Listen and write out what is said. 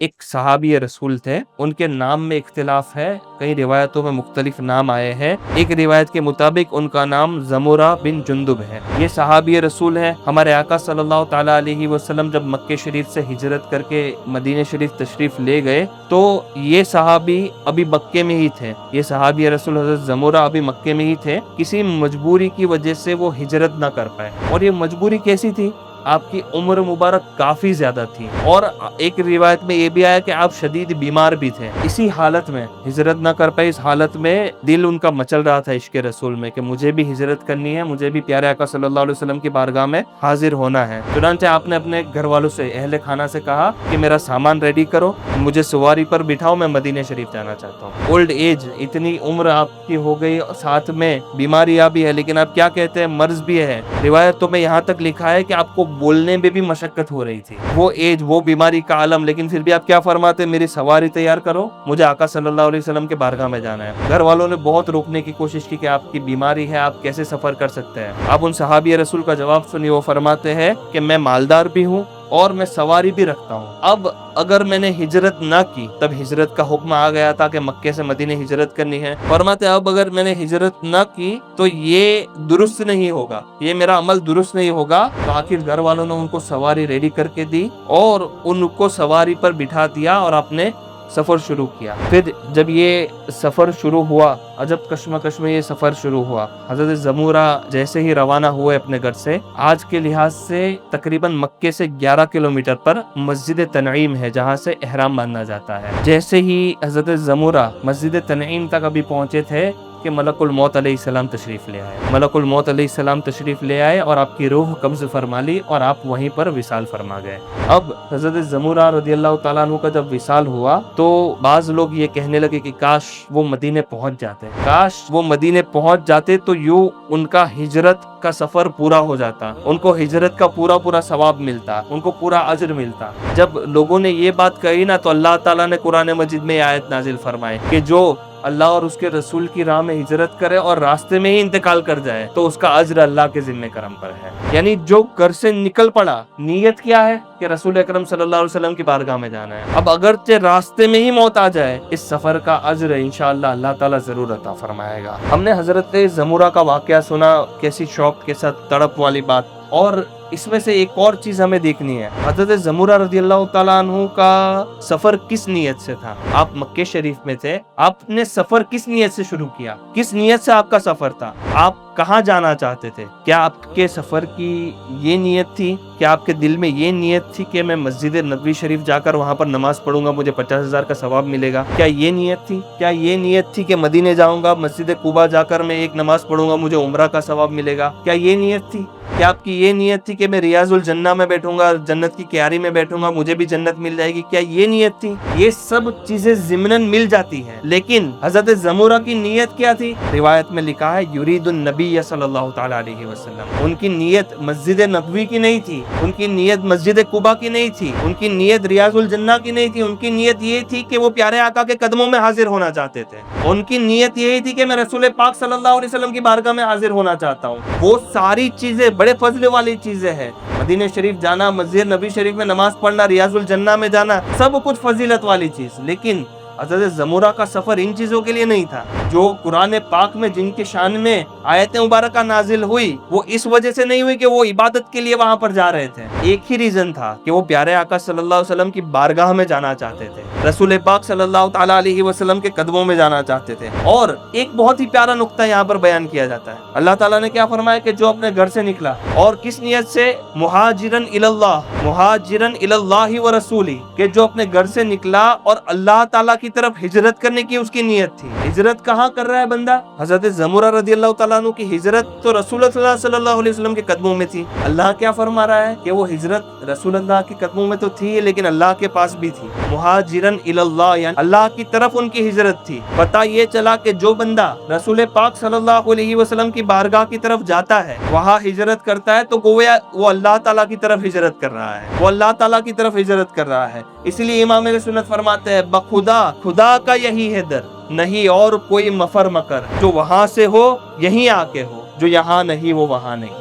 ایک صحابی رسول تھے، ان کے نام میں اختلاف ہے، کئی روایتوں میں مختلف نام آئے ہیں۔ ایک روایت کے مطابق ان کا نام زمرہ بن جندب ہے۔ یہ صحابی رسول ہے۔ ہمارے آقا صلی اللہ تعالیٰ علیہ وسلم جب مکہ شریف سے ہجرت کر کے مدینہ شریف تشریف لے گئے تو یہ صحابی ابھی مکے میں ہی تھے۔ یہ صحابی رسول حضرت زمرہ ابھی مکے میں ہی تھے، کسی مجبوری کی وجہ سے وہ ہجرت نہ کر پائے۔ اور یہ مجبوری کیسی تھی؟ آپ کی عمر مبارک کافی زیادہ تھی، اور ایک روایت میں یہ بھی آیا کہ آپ شدید بیمار بھی تھے۔ اسی حالت میں ہجرت نہ کر پائے، اس حالت میں دل ان کا مچل رہا تھا عشق رسول میں کہ مجھے بھی ہجرت کرنی ہے، مجھے بھی پیارے آقا صلی اللہ علیہ وسلم کی بارگاہ میں حاضر ہونا ہے۔ چنانچہ آپ نے اپنے گھر والوں سے، اہل خانہ سے کہا کہ میرا سامان ریڈی کرو، مجھے سواری پر بٹھاؤ، میں مدینہ شریف جانا چاہتا ہوں۔ اولڈ ایج، اتنی عمر آپ کی ہو گئی، ساتھ میں بیماریاں بھی ہے، لیکن آپ کیا کہتے ہیں، مرض بھی ہے۔ روایتوں میں یہاں تک لکھا ہے کہ آپ کو بولنے میں بھی مشقت ہو رہی تھی، وہ ایج، وہ بیماری کا عالم، لیکن پھر بھی آپ کیا فرماتے، میری سواری تیار کرو، مجھے آقا صلی اللہ علیہ وسلم کے بارگاہ میں جانا ہے۔ گھر والوں نے بہت روکنے کی کوشش کی کہ آپ کی بیماری ہے، آپ کیسے سفر کر سکتے ہیں۔ آپ ان صحابی رسول کا جواب سنیے، وہ فرماتے ہیں کہ میں مالدار بھی ہوں اور میں سواری بھی رکھتا ہوں۔ اب اگر میں نے ہجرت نہ کی، تب ہجرت کا حکم آ گیا تھا کہ مکے سے مدینہ ہجرت کرنی ہے۔ فرماتے اب اگر میں نے ہجرت نہ کی تو یہ درست نہیں ہوگا، یہ میرا عمل درست نہیں ہوگا۔ تو آخر گھر والوں نے ان کو سواری ریڈی کر کے دی اور ان کو سواری پر بٹھا دیا اور اپنے سفر شروع کیا۔ پھر جب یہ سفر شروع ہوا، عجب کشمکش میں یہ سفر شروع ہوا۔ حضرت زمرہ جیسے ہی روانہ ہوئے اپنے گھر سے، آج کے لحاظ سے تقریباً مکے سے 11 کلومیٹر پر مسجد تنعیم ہے جہاں سے احرام باندھا جاتا ہے۔ جیسے ہی حضرت زمرہ مسجد تنعیم تک ابھی پہنچے تھے کہ ملک الموت علیہ السلام تشریف لے آئے۔ ملک الموت علیہ السلام تشریف لے آئے اور آپ کی روح قبض فرما لی اور آپ وہیں پر وصال فرما گئے۔ اب حضرت زمرہ رضی اللہ تعالیٰ عنہ کا جب وصال ہوا تو بعض لوگ یہ کہنے لگے کہ کاش وہ مدینے پہنچ جاتے، کاش وہ مدینے پہنچ جاتے تو یوں ان کا ہجرت کا سفر پورا ہو جاتا، ان کو ہجرت کا پورا ثواب ملتا، ان کو پورا اجر ملتا۔ جب لوگوں نے یہ بات کہی نا تو اللہ تعالیٰ نے قرآن مجید میں آیت نازل فرمائے کہ جو اللہ اور اس کے رسول کی راہ میں ہجرت کرے اور راستے میں ہی انتقال کر جائے تو اس کا اجر اللہ کے ذمہ کرم پر ہے۔ یعنی جو گھر سے نکل پڑا، نیت کیا ہے کہ رسول اکرم صلی اللہ علیہ وسلم کی بارگاہ میں جانا ہے، اب اگرچہ راستے میں ہی موت آ جائے، اس سفر کا اجر انشاءاللہ اللہ تعالیٰ ضرور عطا فرمائے گا۔ ہم نے حضرت زمرہ کا واقعہ سنا، کیسی شوق کے ساتھ، تڑپ والی بات، اور اس میں سے ایک اور چیز ہمیں دیکھنی ہے، حضرت زمرہ رضی اللہ تعالیٰ عنہ کا سفر کس نیت سے تھا؟ آپ مکہ شریف میں تھے، آپ نے سفر کس نیت سے شروع کیا؟ کس نیت سے آپ کا سفر تھا؟ آپ کہاں جانا چاہتے تھے؟ کیا آپ کے سفر کی یہ نیت تھی؟ کیا آپ کے دل میں یہ نیت تھی کہ میں مسجد نبوی شریف جا کر وہاں پر نماز پڑھوں گا، مجھے 50,000 کا ثواب ملے گا؟ کیا یہ نیت تھی؟ کیا یہ نیت تھی کہ مدینے جاؤں گا، مسجد قباء جا کر میں ایک نماز پڑھوں گا، مجھے عمرہ کا ثواب ملے گا؟ کیا یہ نیت تھی؟ کیا آپ کی یہ نیت تھی کہ میں ریاض الجنہ میں بیٹھوں گا، جنت کی کیاری میں بیٹھوں گا، مجھے بھی جنت مل جائے گی؟ کیا یہ نیت تھی؟ یہ سب چیزیں ضمناً مل جاتی ہیں، لیکن حضرت زمرہ کی نیت کیا تھی؟ روایت میں لکھا ہے یرید النبی صلی اللہ تعالیٰ علیہ وسلم، ان کی نیت مسجد نبوی کی نہیں تھی، ان کی نیت مسجد قباء کی نہیں تھی، ان کی نیت ریاض الجنہ کی نہیں تھی، ان کی نیت یہ تھی کہ وہ پیارے آقا کے قدموں میں حاضر ہونا چاہتے تھے، ان کی نیت یہی تھی کہ میں رسول پاک صلی اللہ علیہ وسلم کی بارگاہ میں حاضر ہونا چاہتا ہوں۔ وہ ساری چیزیں بڑے فضل والی چیزیں ہیں، مدینہ شریف جانا، مسجد نبی شریف میں نماز پڑھنا، ریاض الجنہ میں جانا، سب کچھ فضیلت والی چیز، لیکن حضرت زمرہ کا سفر ان چیزوں کے لیے نہیں تھا۔ جو قرآن پاک میں جن کے شان میں آیت مبارکہ نازل ہوئی وہ اس وجہ سے نہیں ہوئی کہ وہ عبادت کے لیے وہاں پر جا رہے تھے، ایک ہی ریزن تھا کہ وہ پیارے آقا صلی اللہ علیہ وسلم کی بارگاہ میں جانا چاہتے تھے، رسول پاک صلی اللہ تعالیٰ علیہ وسلم کے قدموں میں جانا چاہتے تھے۔ اور ایک بہت ہی پیارا نقطہ یہاں پر بیان کیا جاتا ہے، اللہ تعالیٰ نے کیا فرمایا کہ جو اپنے گھر سے نکلا اور کس نیت سے، مہاجرن الی اللہ ورسولہ، کہ جو اپنے گھر سے نکلا اور اللہ تعالیٰ کی طرف ہجرت کرنے کی اس کی نیت تھی۔ ہجرت کہاں کر رہا ہے بندہ؟ حضرت زمرہ رضی اللہ تعالیٰ عنہ کی ہجرت تو رسول اللہ صلی اللہ علیہ وسلم کے قدموں میں تھی۔ اللہ کیا فرما رہا ہے کہ وہ ہجرت رسول اللہ کے قدموں میں تو تھی لیکن اللہ کے پاس بھی تھی۔ مہاجرن الی اللہ، یعنی اللہ کی طرف ان کی ہجرت تھی۔ پتہ یہ چلا کہ جو بندہ رسول پاک صلی اللہ علیہ وسلم کی بارگاہ کی طرف جاتا ہے، وہاں ہجرت کرتا ہے، تو گویا وہ اللہ تعالیٰ کی طرف ہجرت کر رہا ہے، وہ اللہ تعالیٰ کی طرف ہجرت کر رہا ہے۔ اس لیے امام اہل سنت فرماتے ہیں بخدا، خدا کا یہی ہے در، نہیں اور کوئی مفر مکر، جو وہاں سے ہو یہیں آ کے ہو، جو یہاں نہیں وہ وہاں نہیں۔